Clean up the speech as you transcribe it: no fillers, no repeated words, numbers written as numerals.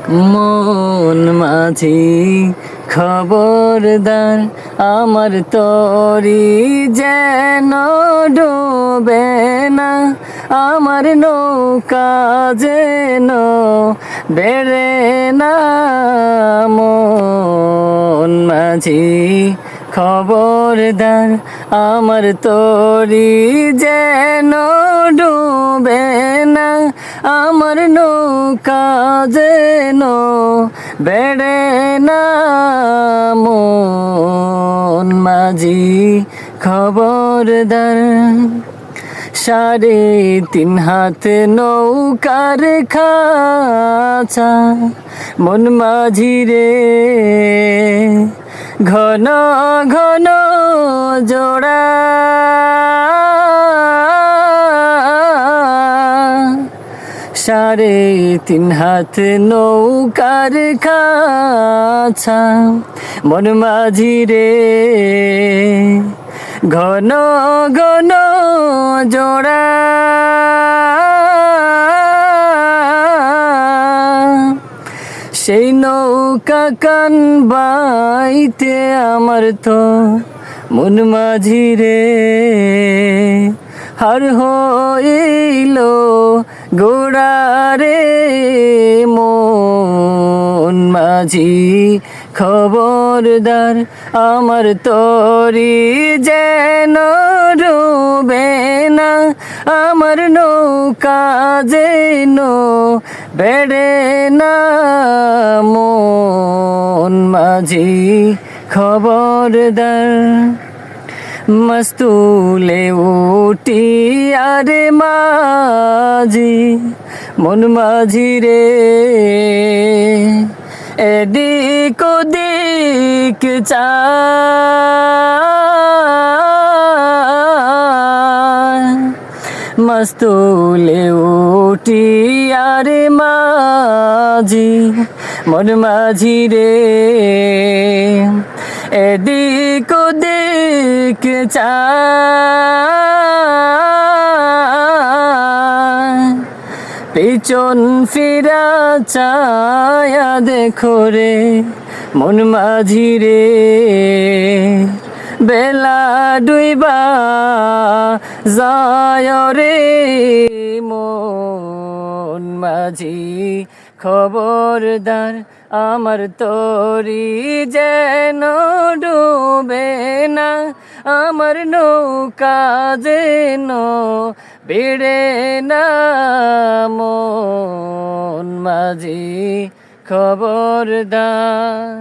মন মাঝি খবরদার, আমার তরি যেন ডুবে না, আমার নৌকা যেন বেড়ে না। মন মাঝি খবরদার, আমার তরি যেন ডুবে না, আমার নৌকা যেন বেড়ে না। মন মাঝি খবরদার, 3.5 হাত নৌকার খাঁচা, মন মাঝি রে ঘন ঘন জোড়া। 3.5 হাত নৌকার খাঁচা, মন মাঝি রে ঘন ঘন জোড়া। সেই নৌকা কান বাইতে আমার তো মন মাঝি রে হার হইল গোড়া রে। মন মাঝি খবরদার, আমার তরি যেন ডুবে না, আমার নৌকা যেন বেড়ে না। মন মাঝি খবরদার, মস্তুলে উঠি আরে মাঝি, মন মাঝি রে এদিক ওদিক চায়। মস্তুলে উঠি আরে মাঝি, মন মাঝি রে এদিক ওদিক চায়। পিছন ফিরা চায়া দেখো রে মন মাঝি রে, বেলা ডুইবা যায় রে। মন মাঝি খবরদার, আমার তরি যেন ডুবে না, আমার নৌকা যেন বেড়ে না। মন মাঝি খবরদার।